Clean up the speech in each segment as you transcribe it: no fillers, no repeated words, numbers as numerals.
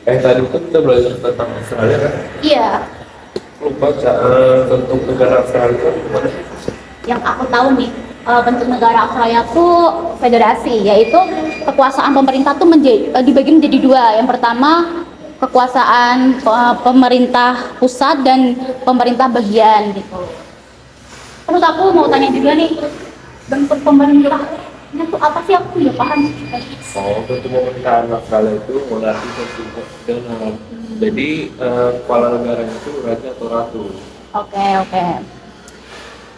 Tadi itu kita belajar tentang Australia kan? Iya, Lupa tentang negara Australia itu gimana sih? yang aku tahu nih, bentuk negara Australia tuh federasi, yaitu kekuasaan pemerintah tuh dibagi menjadi dua. Yang pertama kekuasaan pemerintah pusat dan pemerintah bagian gitu. Terus aku mau tanya juga nih, bentuk pemerintahnya tuh apa sih? Aku nggak paham. Oh, bentuk pemerintahan Australia itu monarki konstitusional. Jadi kepala negaranya itu raja atau ratu. Oke, oke.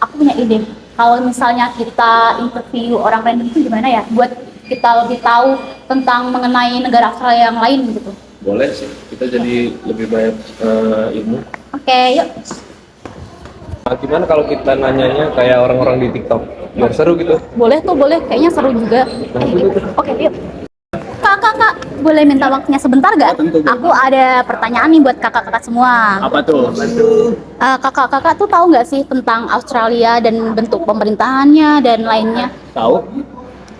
Aku punya ide. Kalau misalnya kita interview orang random itu gimana ya? Buat kita lebih tahu tentang mengenai negara Australia yang lain gitu. Boleh sih, kita jadi lebih banyak ilmu. Oke, yuk. Nah, gimana kalau kita nanyanya kayak orang-orang di TikTok? Biar seru gitu. Boleh tuh, boleh. Kayaknya seru juga. Oke, yuk. Kak, boleh minta waktunya sebentar gak? Aku ada pertanyaan nih buat kakak-kakak semua. Apa tuh? Kakak-kakak tuh tahu nggak sih tentang Australia dan bentuk pemerintahannya dan lainnya? Tahu?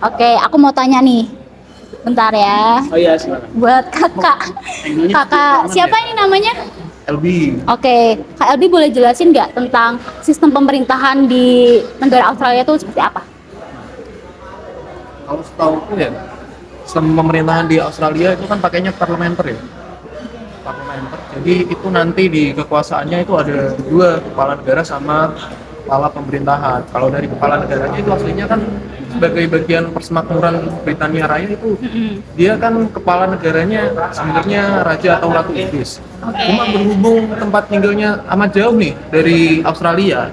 Oke, aku mau tanya nih. Bentar ya. Oh iya, silakan. Buat kakak. Kakak, siapa ini namanya? LB. Oke, Kak Elbi boleh jelasin nggak tentang sistem pemerintahan di negara Australia itu seperti apa? Kalau setahu aku ya, sistem pemerintahan di Australia itu kan pakainya parlementer ya. Parlementer. Jadi itu nanti di kekuasaannya itu ada dua, kepala negara sama kepala pemerintahan. Kalau dari kepala negaranya itu aslinya kan sebagai bagian persemakmuran Britania Raya itu dia kan kepala negaranya sebenarnya raja atau ratu Inggris. Cuma berhubung tempat tinggalnya amat jauh nih dari Australia,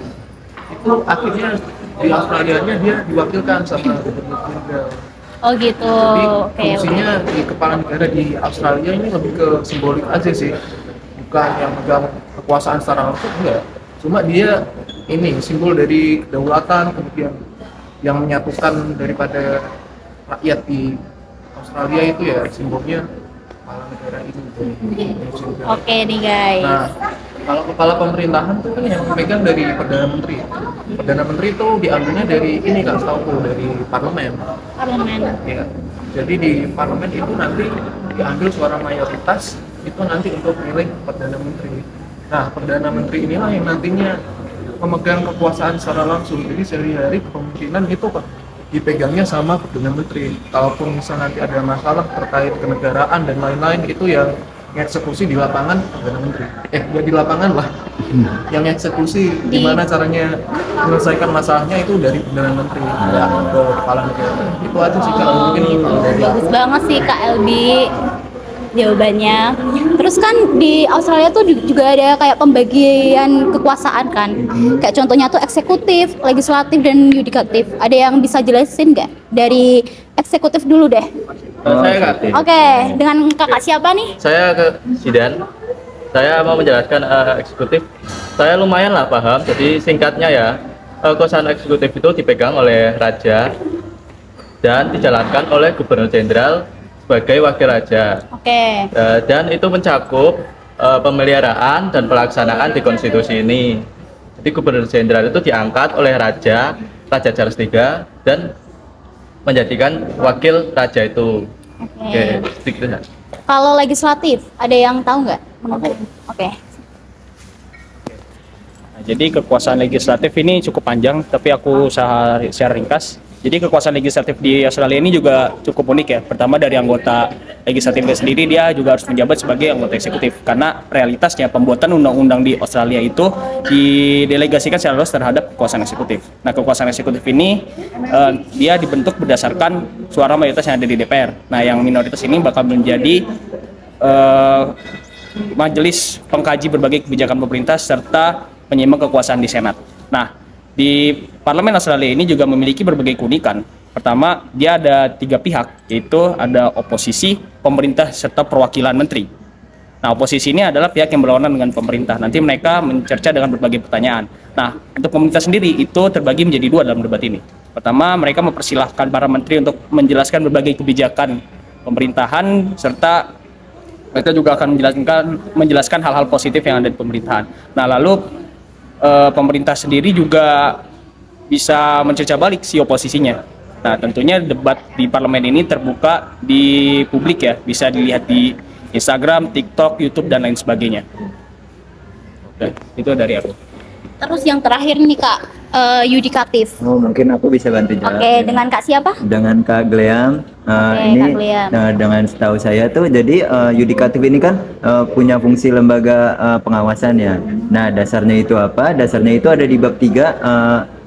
itu akhirnya di Australianya dia diwakilkan sama gubernur tunggal. Oh gitu. Jadi Oke, fungsinya di kepala negara di Australia ini lebih ke simbolik aja sih, bukan yang megang kekuasaan secara langsung, enggak. Cuma dia ini simbol dari kedaulatan, kemudian yang menyatukan daripada rakyat di Australia itu ya simbolnya kepala negara ini. Oke nih guys. Nah, kalau kepala pemerintahan tuh kan yang memegang dari Perdana Menteri. Perdana Menteri itu diambilnya dari ini kan, setahu dari parlemen. Parlemen. Ya. Jadi di parlemen itu nanti diambil suara mayoritas itu nanti untuk memilih Perdana Menteri. Nah, Perdana Menteri inilah yang nantinya memegang kekuasaan secara langsung. Jadi sehari-hari kepemimpinan itu dipegangnya sama Perdana Menteri. Kalaupun misalnya nanti ada masalah terkait kenegaraan dan lain-lain itu yang eksekusi di lapangan Perdana Menteri. Ya di lapangan lah. Yang eksekusi gimana caranya menyelesaikan masalahnya itu dari Perdana Menteri, ya ke kepala negara. Itu aja sih Kak, mungkin kalau dari Bagus aku. banget sih Kak Elbi jawabannya. Terus kan di Australia tuh juga ada kayak pembagian kekuasaan kan. Kayak contohnya tuh eksekutif, legislatif, dan yudikatif. Ada yang bisa jelasin nggak? Dari eksekutif dulu deh. Saya Kak. Oke, dengan kakak siapa nih? Saya ke Sidan. Saya mau menjelaskan eksekutif. Saya lumayan lah paham. Jadi singkatnya ya, kekuasaan eksekutif itu dipegang oleh raja dan dijalankan oleh gubernur jenderal sebagai wakil raja. Oke. Dan itu mencakup pemeliharaan dan pelaksanaan di konstitusi ini. Jadi gubernur jenderal itu diangkat oleh Raja Charles III dan menjadikan wakil raja itu. Oke, sedikit ya. Kalau legislatif, ada yang tahu nggak? Oke. Nah, jadi kekuasaan legislatif ini cukup panjang, tapi aku usaha secara ringkas. Jadi kekuasaan legislatif di Australia ini juga cukup unik ya. Pertama dari anggota legislatifnya sendiri, dia juga harus menjabat sebagai anggota eksekutif. Karena realitasnya pembuatan undang-undang di Australia itu didelegasikan secara luas terhadap kekuasaan eksekutif. Nah, kekuasaan eksekutif ini dia dibentuk berdasarkan suara mayoritas yang ada di DPR. Nah, yang minoritas ini bakal menjadi majelis pengkaji berbagai kebijakan pemerintah serta penyeimbang kekuasaan di Senat. Nah, di Parlemen Australia ini juga memiliki berbagai keunikan. Pertama, dia ada 3 pihak, yaitu ada oposisi, pemerintah, serta perwakilan menteri. Nah, oposisi ini adalah pihak yang berlawanan dengan pemerintah. Nanti mereka mencerca dengan berbagai pertanyaan. Nah, untuk pemerintah sendiri itu terbagi menjadi 2 dalam debat ini. Pertama, mereka mempersilahkan para menteri untuk menjelaskan berbagai kebijakan pemerintahan, serta mereka juga akan menjelaskan hal-hal positif yang ada di pemerintahan. Nah, lalu pemerintah sendiri juga bisa mencerca balik si oposisinya. Nah, tentunya debat di parlemen ini terbuka di publik ya, bisa dilihat di Instagram, TikTok, YouTube, dan lain sebagainya. Udah, itu dari aku. Terus yang terakhir nih Kak, yudikatif. Oh, mungkin aku bisa bantu jawab. Oke, dengan Kak siapa? Dengan Kak Gleam. Oke, Ini Kak Gleam. dengan setahu saya tuh, jadi yudikatif ini kan punya fungsi lembaga pengawasan ya. Nah, dasarnya itu apa? Dasarnya itu ada di bab 3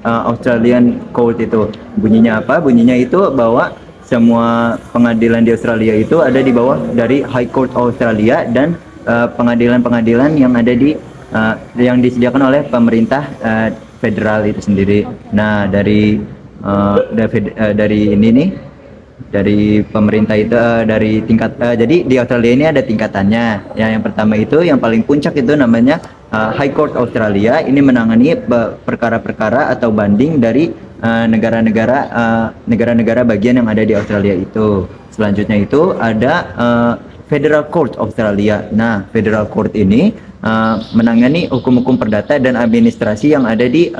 Australian Court itu. Bunyinya apa? Bunyinya itu bahwa semua pengadilan di Australia itu ada di bawah dari High Court Australia dan pengadilan-pengadilan yang ada di yang disediakan oleh pemerintah federal itu sendiri. Nah, dari ini nih, dari pemerintah itu dari tingkat jadi di Australia ini ada tingkatannya. Yang pertama itu yang paling puncak itu namanya High Court Australia. Ini menangani perkara-perkara atau banding dari negara-negara bagian yang ada di Australia itu. Selanjutnya itu ada Federal Court Australia. Nah, Federal Court ini menangani hukum-hukum perdata dan administrasi yang ada di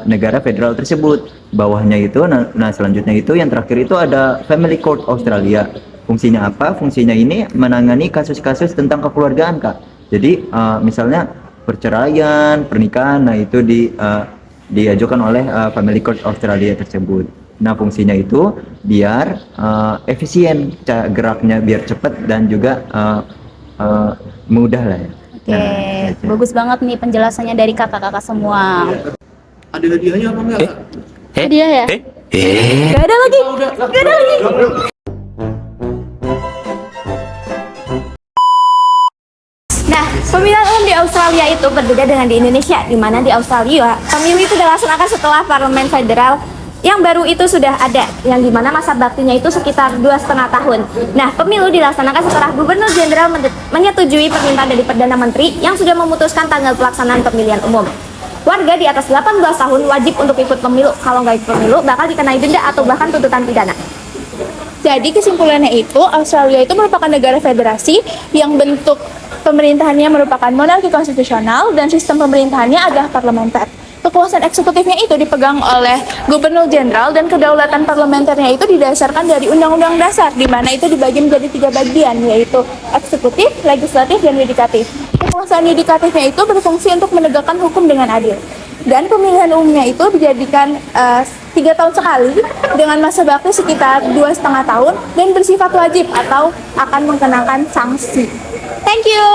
negara federal tersebut. Bawahnya itu, nah selanjutnya itu yang terakhir itu ada Family Court Australia. Fungsinya apa? Fungsinya ini menangani kasus-kasus tentang kekeluargaan, Kak. Jadi misalnya perceraian, pernikahan, nah itu diajukan oleh Family Court Australia tersebut. Nah, fungsinya itu biar efisien geraknya, biar cepat dan juga mudah lah ya. Oke, bagus banget nih penjelasannya dari kakak-kakak semua. Ada hadiahnya apa enggak? Dia ya? Gak ada lagi. Gak ada lagi. Nah, pemilihan umum di Australia itu berbeda dengan di Indonesia, di mana di Australia pemilu itu dilaksanakan setelah parlemen federal yang baru itu sudah ada, yang dimana masa baktinya itu sekitar 2,5 tahun. Nah, pemilu dilaksanakan setelah Gubernur Jenderal menyetujui permintaan dari Perdana Menteri yang sudah memutuskan tanggal pelaksanaan pemilihan umum. Warga di atas 18 tahun wajib untuk ikut pemilu. Kalau nggak ikut pemilu, bakal dikenai denda atau bahkan tuntutan pidana. Jadi kesimpulannya itu, Australia itu merupakan negara federasi yang bentuk pemerintahannya merupakan monarki konstitusional dan sistem pemerintahannya adalah parlementer. Kekuasaan eksekutifnya itu dipegang oleh Gubernur Jenderal dan kedaulatan parlementernya itu didasarkan dari Undang-Undang Dasar, di mana itu dibagi menjadi 3 bagian, yaitu eksekutif, legislatif, dan yudikatif. Kekuasaan yudikatifnya itu berfungsi untuk menegakkan hukum dengan adil. Dan pemilihan umumnya itu dijadikan 3 tahun sekali dengan masa bakti sekitar 2,5 tahun dan bersifat wajib atau akan mengenakan sanksi. Thank you.